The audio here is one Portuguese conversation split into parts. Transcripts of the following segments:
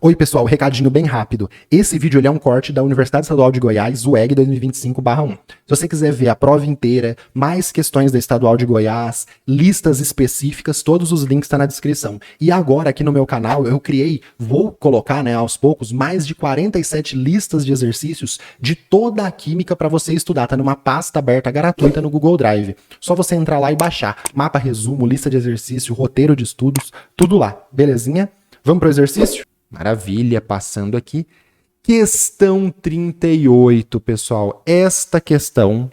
Oi pessoal, recadinho bem rápido. Esse vídeo ele é um corte da Universidade Estadual de Goiás, UEG 2025/1. Se você quiser ver a prova inteira, mais questões da Estadual de Goiás, listas específicas, todos os links estão na descrição. E agora aqui no meu canal eu vou colocar aos poucos, mais de 47 listas de exercícios de toda a química para você estudar. Tá numa pasta aberta gratuita no Google Drive. Só você entrar lá e baixar. Mapa, resumo, lista de exercício, roteiro de estudos, tudo lá. Belezinha? Vamos pro exercício? Maravilha, passando aqui. Questão 38, pessoal. Esta questão,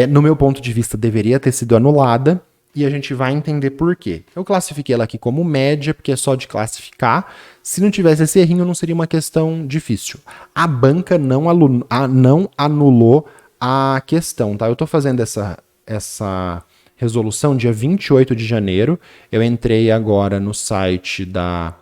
no meu ponto de vista, deveria ter sido anulada e a gente vai entender por quê. Eu classifiquei ela aqui como média, porque é só de classificar. Se não tivesse esse errinho, não seria uma questão difícil. A banca não anulou a questão, tá? Eu tô fazendo essa resolução dia 28 de janeiro. Eu entrei agora no site da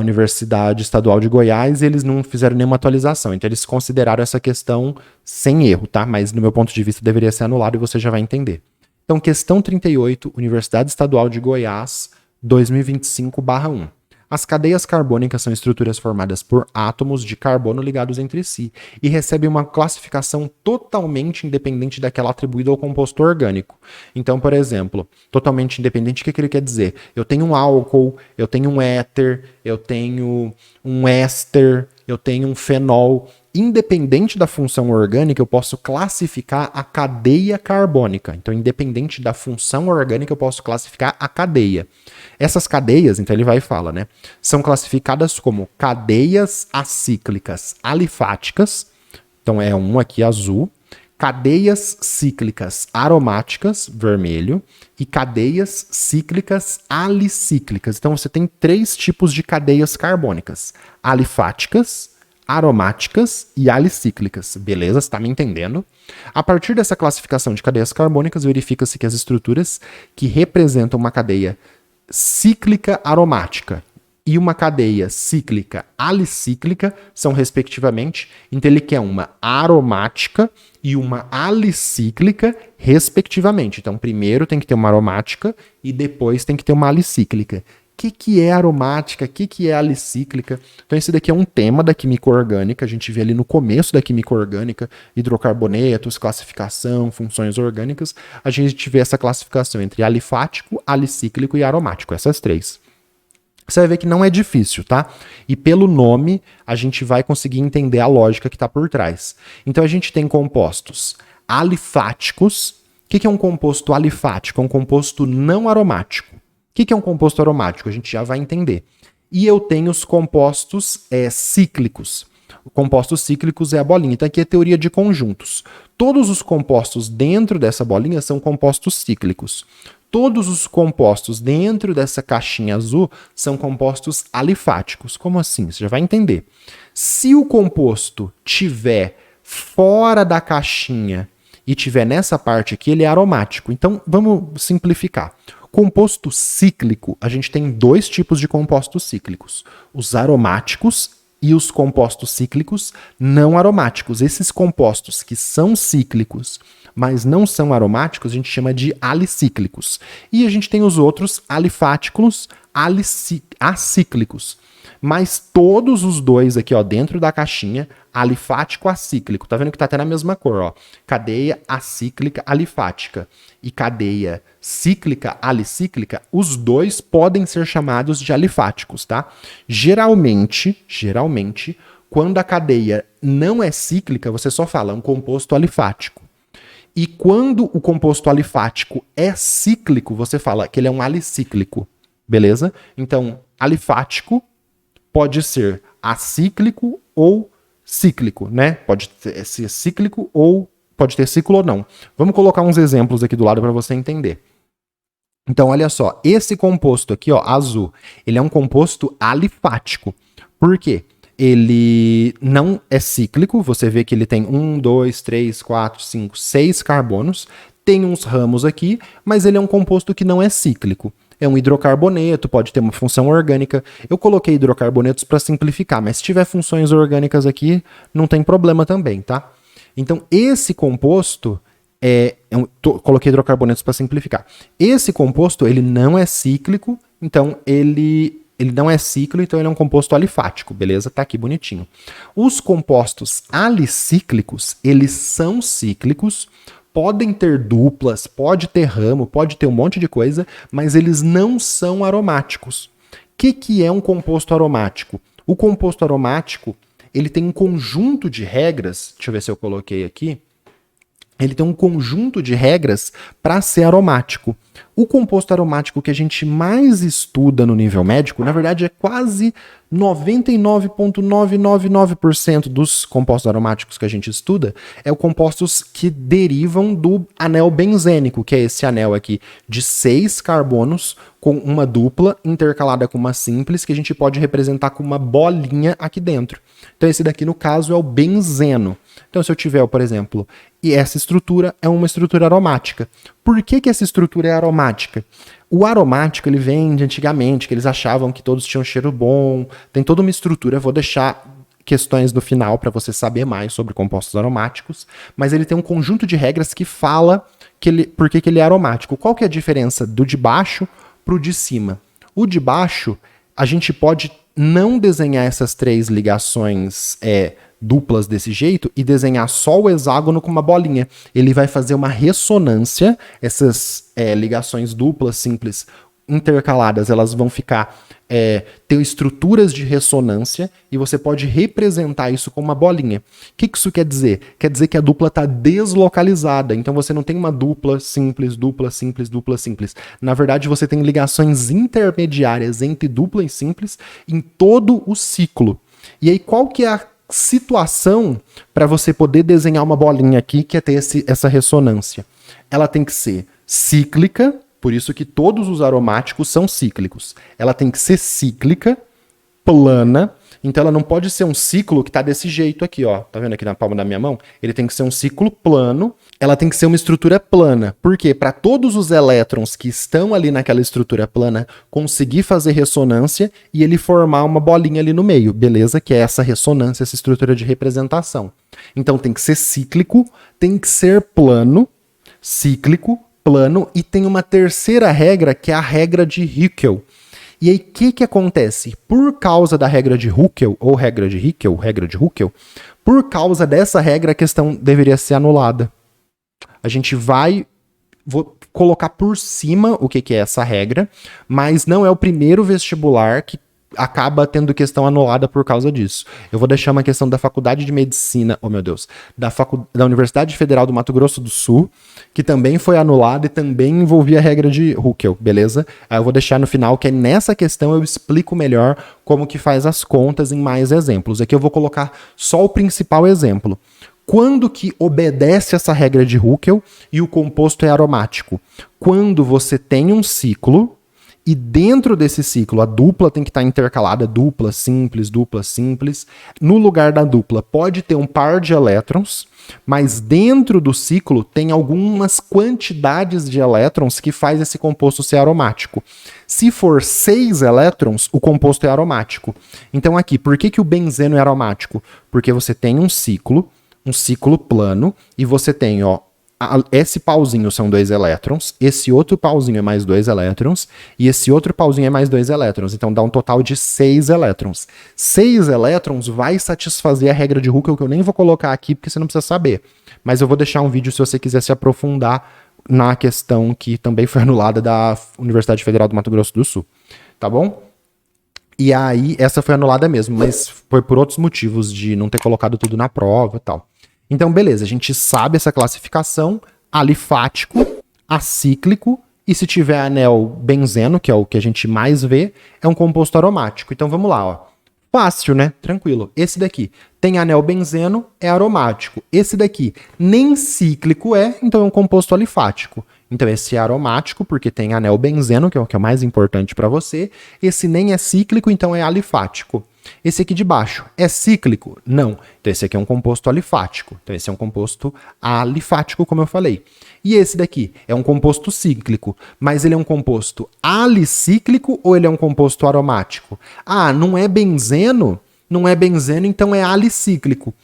Universidade Estadual de Goiás e eles não fizeram nenhuma atualização. Então eles consideraram essa questão sem erro, tá? Mas no meu ponto de vista deveria ser anulado e você já vai entender. Então, questão 38, Universidade Estadual de Goiás, 2025/1. As cadeias carbônicas são estruturas formadas por átomos de carbono ligados entre si e recebem uma classificação totalmente independente daquela atribuída ao composto orgânico. Então, por exemplo, totalmente independente, o que ele quer dizer? Eu tenho um álcool, eu tenho um éter, eu tenho um éster, eu tenho um fenol. Independente da função orgânica, eu posso classificar a cadeia carbônica. Então, independente da função orgânica, eu posso classificar a cadeia. Essas cadeias, então ele vai e fala, né? São classificadas como cadeias acíclicas alifáticas. Então, é um aqui azul. Cadeias cíclicas aromáticas, vermelho. E cadeias cíclicas alicíclicas. Então, você tem 3 tipos de cadeias carbônicas. Alifáticas, aromáticas e alicíclicas. Beleza? Você está me entendendo? A partir dessa classificação de cadeias carbônicas, verifica-se que as estruturas que representam uma cadeia cíclica aromática e uma cadeia cíclica alicíclica são, respectivamente, então ele quer uma aromática e uma alicíclica, respectivamente. Então, primeiro tem que ter uma aromática e depois tem que ter uma alicíclica. O que é aromática? O que é alicíclica? Então, esse daqui é um tema da química orgânica. A gente vê ali no começo da química orgânica, hidrocarbonetos, classificação, funções orgânicas. A gente vê essa classificação entre alifático, alicíclico e aromático, essas 3. Você vai ver que não é difícil, tá? E pelo nome, a gente vai conseguir entender a lógica que está por trás. Então, a gente tem compostos alifáticos. O que é um composto alifático? É um composto não aromático. O que é um composto aromático? A gente já vai entender. E eu tenho os compostos cíclicos. O compostos cíclicos é a bolinha. Então aqui é teoria de conjuntos. Todos os compostos dentro dessa bolinha são compostos cíclicos. Todos os compostos dentro dessa caixinha azul são compostos alifáticos. Como assim? Você já vai entender. Se o composto tiver fora da caixinha e tiver nessa parte aqui, ele é aromático. Então vamos simplificar. Composto cíclico, a gente tem 2 tipos de compostos cíclicos. Os aromáticos e os compostos cíclicos não aromáticos. Esses compostos que são cíclicos, mas não são aromáticos, a gente chama de alicíclicos. E a gente tem os outros alifáticos, acíclicos. Mas todos os 2 aqui, ó, dentro da caixinha, alifático, acíclico. Tá vendo que tá até na mesma cor, ó. Cadeia acíclica alifática e cadeia cíclica alicíclica, os 2 podem ser chamados de alifáticos, tá? Geralmente, quando a cadeia não é cíclica, você só fala um composto alifático. E quando o composto alifático é cíclico, você fala que ele é um alicíclico. Beleza? Então, alifático pode ser acíclico ou cíclico, né? Pode ser cíclico ou pode ter ciclo ou não. Vamos colocar uns exemplos aqui do lado para você entender. Então, olha só, esse composto aqui, ó, azul, ele é um composto alifático. Por quê? Ele não é cíclico, você vê que ele tem 1, 2, 3, 4, 5, 6 carbonos, tem uns ramos aqui, mas ele é um composto que não é cíclico. É um hidrocarboneto, pode ter uma função orgânica. Eu coloquei hidrocarbonetos para simplificar, mas se tiver funções orgânicas aqui, não tem problema também, tá? Então, esse composto coloquei hidrocarbonetos para simplificar. Esse composto, ele não é cíclico, então ele Ele não é ciclo, então ele é um composto alifático, beleza? Tá aqui bonitinho. Os compostos alicíclicos, eles são cíclicos, podem ter duplas, pode ter ramo, pode ter um monte de coisa, mas eles não são aromáticos. O que é um composto aromático? O composto aromático, ele tem um conjunto de regras, deixa eu ver se eu coloquei aqui, ele tem um conjunto de regras para ser aromático. O composto aromático que a gente mais estuda no nível médico, na verdade é quase 99,999% dos compostos aromáticos que a gente estuda, é o compostos que derivam do anel benzênico, que é esse anel aqui de 6 carbonos com uma dupla intercalada com uma simples, que a gente pode representar com uma bolinha aqui dentro. Então esse daqui, no caso, é o benzeno. Então se eu tiver, por exemplo, e essa estrutura é uma estrutura aromática. Por que essa estrutura é aromática? O aromático, ele vem de antigamente, que eles achavam que todos tinham cheiro bom, tem toda uma estrutura, vou deixar questões no final para você saber mais sobre compostos aromáticos, mas ele tem um conjunto de regras que fala por que ele é aromático. Qual que é a diferença do de baixo para o de cima? O de baixo, a gente pode não desenhar essas 3 ligações duplas desse jeito e desenhar só o hexágono com uma bolinha. Ele vai fazer uma ressonância, essas ligações duplas, simples, intercaladas, elas vão ficar, ter estruturas de ressonância e você pode representar isso com uma bolinha. O que isso quer dizer? Quer dizer que a dupla está deslocalizada, então você não tem uma dupla simples, dupla simples, dupla simples. Na verdade, você tem ligações intermediárias entre dupla e simples em todo o ciclo. E aí, qual que é a situação para você poder desenhar uma bolinha aqui que é ter essa ressonância? Ela tem que ser cíclica, por isso que todos os aromáticos são cíclicos. Ela tem que ser cíclica, plana, então ela não pode ser um ciclo que está desse jeito aqui, ó. Tá vendo aqui na palma da minha mão? Ele tem que ser um ciclo plano, ela tem que ser uma estrutura plana. Por quê? Para todos os elétrons que estão ali naquela estrutura plana conseguir fazer ressonância e ele formar uma bolinha ali no meio, beleza? Que é essa ressonância, essa estrutura de representação. Então tem que ser cíclico, tem que ser plano, cíclico, plano, e tem uma terceira regra, que é a regra de Hückel. E aí, o que acontece? Por causa da regra de Hückel, ou regra de Hückel, por causa dessa regra, a questão deveria ser anulada. A gente vou colocar por cima o que é essa regra, mas não é o primeiro vestibular que acaba tendo questão anulada por causa disso. Eu vou deixar uma questão da Faculdade de Medicina, oh meu Deus, da Universidade Federal do Mato Grosso do Sul, que também foi anulada e também envolvia a regra de Hückel, beleza? Aí eu vou deixar no final, que nessa questão eu explico melhor como que faz as contas em mais exemplos. Aqui eu vou colocar só o principal exemplo. Quando que obedece essa regra de Hückel e o composto é aromático? Quando você tem um ciclo e dentro desse ciclo, a dupla tem que estar intercalada, dupla simples. No lugar da dupla pode ter um par de elétrons, mas dentro do ciclo tem algumas quantidades de elétrons que faz esse composto ser aromático. Se for 6 elétrons, o composto é aromático. Então aqui, por que o benzeno é aromático? Porque você tem um ciclo plano, e você tem, ó, esse pauzinho são 2 elétrons, esse outro pauzinho é mais 2 elétrons, e esse outro pauzinho é mais 2 elétrons. Então dá um total de 6 elétrons. 6 elétrons vai satisfazer a regra de Hückel, que eu nem vou colocar aqui, porque você não precisa saber. Mas eu vou deixar um vídeo se você quiser se aprofundar na questão que também foi anulada da Universidade Federal do Mato Grosso do Sul. Tá bom? E aí, essa foi anulada mesmo, mas foi por outros motivos de não ter colocado tudo na prova e tal. Então, beleza, a gente sabe essa classificação: alifático, acíclico, e se tiver anel benzeno, que é o que a gente mais vê, é um composto aromático. Então vamos lá, ó. Fácil, né? Tranquilo. Esse daqui tem anel benzeno, é aromático. Esse daqui nem cíclico então é um composto alifático. Então esse é aromático, porque tem anel benzeno, que é o que é mais importante para você. Esse nem é cíclico, então é alifático. Esse aqui de baixo é cíclico? Não. Então esse aqui é um composto alifático. Então esse é um composto alifático, como eu falei. E esse daqui é um composto cíclico, mas ele é um composto alicíclico ou ele é um composto aromático? Ah, não é benzeno? Não é benzeno, então é alicíclico.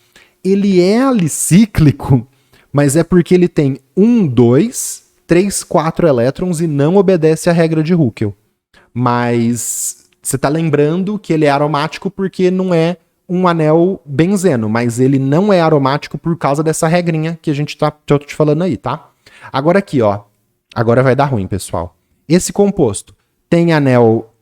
Ele é alicíclico, mas é porque ele tem 1, 2, 3, 4 elétrons e não obedece à regra de Hückel. Mas Você tá lembrando que ele é aromático porque não é um anel benzeno, mas ele não é aromático por causa dessa regrinha que eu tô te falando aí, tá? Agora aqui, ó. Agora vai dar ruim, pessoal. Esse composto tem anel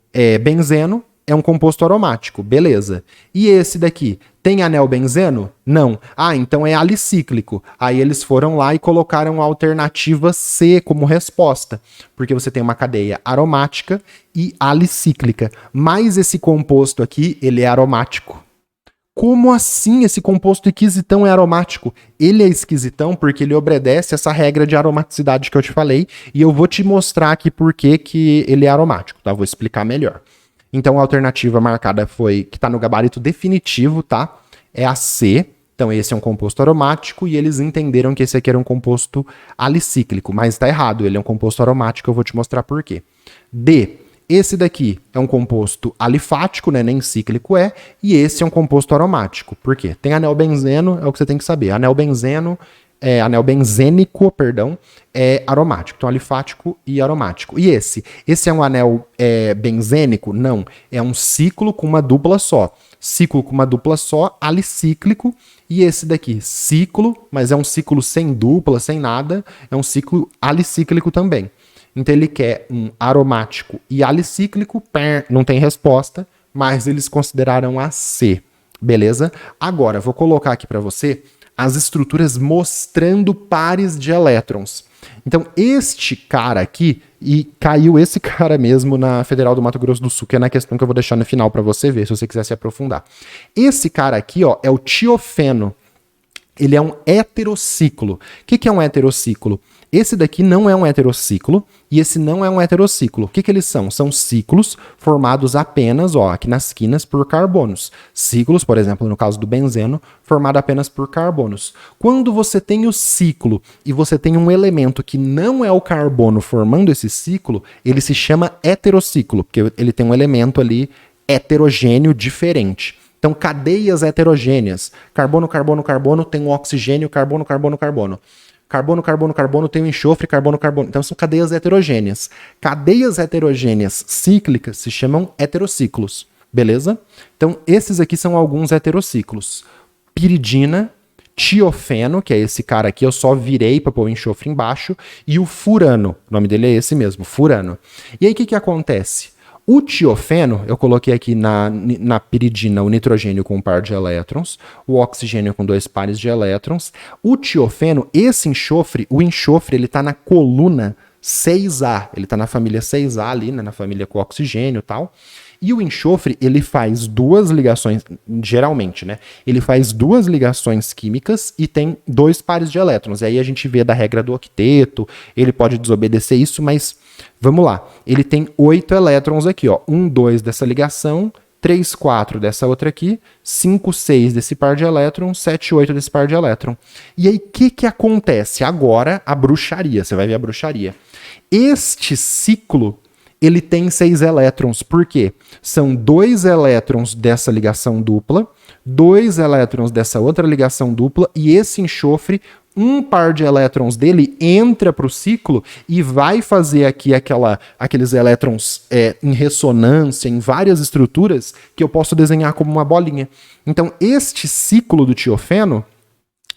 benzeno, é um composto aromático, beleza. E esse daqui tem anel benzeno? Não. Ah, então é alicíclico. Aí eles foram lá e colocaram a alternativa C como resposta, porque você tem uma cadeia aromática e alicíclica. Mas esse composto aqui, ele é aromático. Como assim esse composto esquisitão é aromático? Ele é esquisitão porque ele obedece essa regra de aromaticidade que eu te falei, e eu vou te mostrar aqui por que ele é aromático, tá? Vou explicar melhor. Então a alternativa marcada foi, que está no gabarito definitivo, tá? É a C. Então esse é um composto aromático e eles entenderam que esse aqui era um composto alicíclico, mas está errado, ele é um composto aromático, eu vou te mostrar por quê. D. Esse daqui é um composto alifático, né? Nem cíclico é. E esse é um composto aromático. Por quê? Tem anel benzeno, é o que você tem que saber. Anel benzênico, perdão, é aromático. Então, alifático e aromático. E esse? Esse é um anel benzênico? Não. É um ciclo com uma dupla só. Ciclo com uma dupla só, alicíclico. E esse daqui, ciclo, mas é um ciclo sem dupla, sem nada. É um ciclo alicíclico também. Então ele quer um aromático e alicíclico, não tem resposta, mas eles consideraram a C, beleza? Agora, vou colocar aqui para você as estruturas mostrando pares de elétrons. Então este cara aqui, e caiu esse cara mesmo na Federal do Mato Grosso do Sul, que é na questão que eu vou deixar no final para você ver, se você quiser se aprofundar. Esse cara aqui, ó, é o tiofeno. Ele é um heterociclo. O que é um heterociclo? Esse daqui não é um heterociclo e esse não é um heterociclo. O que eles são? São ciclos formados apenas, ó, aqui nas quinas, por carbonos. Ciclos, por exemplo, no caso do benzeno, formado apenas por carbonos. Quando você tem o ciclo e você tem um elemento que não é o carbono formando esse ciclo, ele se chama heterociclo, porque ele tem um elemento ali heterogêneo diferente. Então, cadeias heterogêneas. Carbono, carbono, carbono tem um oxigênio, carbono, carbono, carbono. Carbono, carbono, carbono tem um enxofre, carbono, carbono. Então, são cadeias heterogêneas. Cadeias heterogêneas cíclicas se chamam heterociclos. Beleza? Então, esses aqui são alguns heterociclos. Piridina, tiofeno, que é esse cara aqui, eu só virei para pôr o enxofre embaixo, e o furano. O nome dele é esse mesmo, furano. E aí, o que acontece? O tiofeno, eu coloquei aqui na piridina o nitrogênio com um par de elétrons, o oxigênio com 2 pares de elétrons. O tiofeno, esse enxofre, o enxofre, ele está na coluna 6A, ele está na família 6A ali, né, na família com oxigênio e tal. E o enxofre, ele faz 2 ligações, geralmente, né? Ele faz 2 ligações químicas e tem 2 pares de elétrons. E aí a gente vê da regra do octeto, ele pode desobedecer isso, mas vamos lá. Ele tem 8 elétrons aqui, ó. 1, 2 dessa ligação, 3, 4 dessa outra aqui, 5, 6 desse par de elétrons, 7, 8 desse par de elétron. E aí, o que acontece? Agora, a bruxaria. Você vai ver a bruxaria. Este ciclo, ele tem 6 elétrons. Por quê? São 2 elétrons dessa ligação dupla, 2 elétrons dessa outra ligação dupla, e esse enxofre, um par de elétrons dele entra para o ciclo e vai fazer aqui aqueles elétrons em ressonância, em várias estruturas, que eu posso desenhar como uma bolinha. Então, este ciclo do tiofeno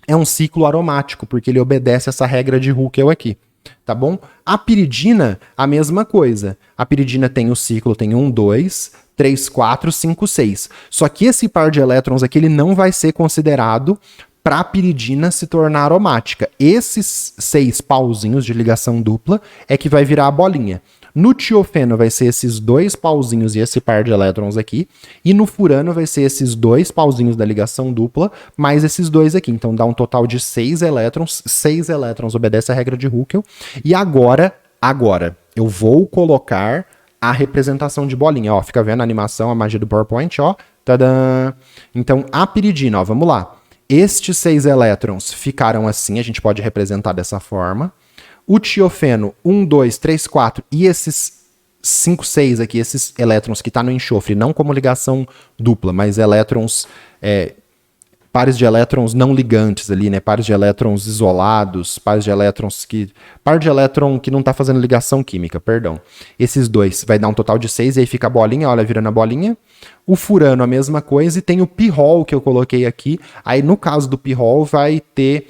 é um ciclo aromático, porque ele obedece essa regra de Huckel aqui. Tá bom? A piridina, a mesma coisa. A piridina tem o ciclo, tem 1, 2, 3, 4, 5, 6. Só que esse par de elétrons aqui, ele não vai ser considerado para a piridina se tornar aromática. Esses 6 pauzinhos de ligação dupla é que vai virar a bolinha. No tiofeno vai ser esses 2 pauzinhos e esse par de elétrons aqui. E no furano vai ser esses 2 pauzinhos da ligação dupla, mais esses 2 aqui. Então dá um total de 6 elétrons. 6 elétrons obedece a regra de Huckel. E agora, eu vou colocar a representação de bolinha. Ó, fica vendo a animação, a magia do PowerPoint, ó. Tadã! Então, a piridina, ó, vamos lá. Estes 6 elétrons ficaram assim, a gente pode representar dessa forma. O tiofeno, 1, 2, 3, 4, e esses 5, 6 aqui, esses elétrons que estão no enxofre, não como ligação dupla, mas elétrons pares de elétrons não ligantes ali, né? Pares de elétrons isolados, pares de elétrons que... Par de elétron que não está fazendo ligação química, perdão. Esses dois vai dar um total de 6 e aí fica a bolinha, olha, virando a bolinha. O furano a mesma coisa e tem o pi-hol que eu coloquei aqui. Aí no caso do pi-hol vai ter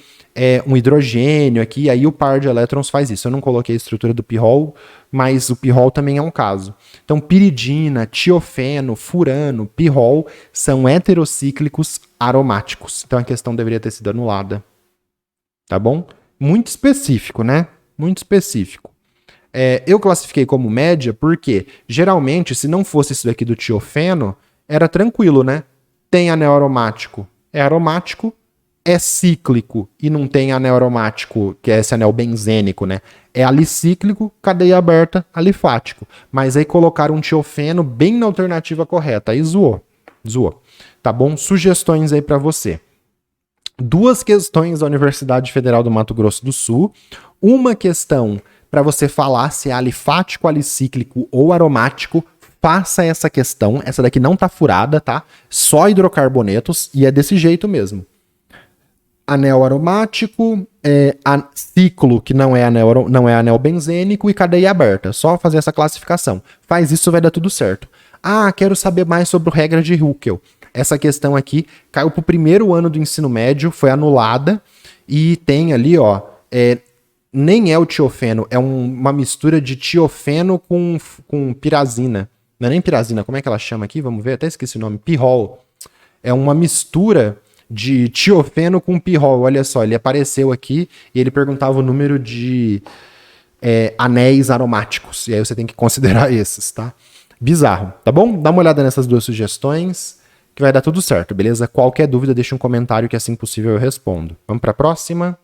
um hidrogênio aqui, aí o par de elétrons faz isso. Eu não coloquei a estrutura do pi-hol, mas o pi-hol também é um caso. Então piridina, tiofeno, furano, pi-hol são heterocíclicos aromáticos. Então a questão deveria ter sido anulada. Tá bom? Muito específico, né? Muito específico. Eu classifiquei como média porque, geralmente, se não fosse isso daqui do tiofeno, era tranquilo, né? Tem anel aromático, é aromático, é cíclico e não tem anel aromático, que é esse anel benzênico, né? É alicíclico, cadeia aberta, alifático. Mas aí colocaram um tiofeno bem na alternativa correta. Aí zoou. Tá bom? Sugestões aí pra você. 2 questões da Universidade Federal do Mato Grosso do Sul. Uma questão para você falar se é alifático, alicíclico ou aromático. Faça essa questão. Essa daqui não tá furada, tá? Só hidrocarbonetos e é desse jeito mesmo. Anel aromático, ciclo, que não é anel benzênico, e cadeia aberta. Só fazer essa classificação. Faz isso, vai dar tudo certo. Ah, quero saber mais sobre a regra de Huckel. Essa questão aqui caiu para o primeiro ano do ensino médio, foi anulada, e tem ali, ó, nem é o tiofeno, é uma mistura de tiofeno com pirazina. Não é nem pirazina, como é que ela chama aqui? Vamos ver, até esqueci o nome. Pirrol. É uma mistura de tiofeno com pirrol. Olha só, ele apareceu aqui e ele perguntava o número de anéis aromáticos. E aí você tem que considerar esses, tá? Bizarro, tá bom? Dá uma olhada nessas 2 sugestões que vai dar tudo certo, beleza? Qualquer dúvida, deixa um comentário que assim possível eu respondo. Vamos para a próxima?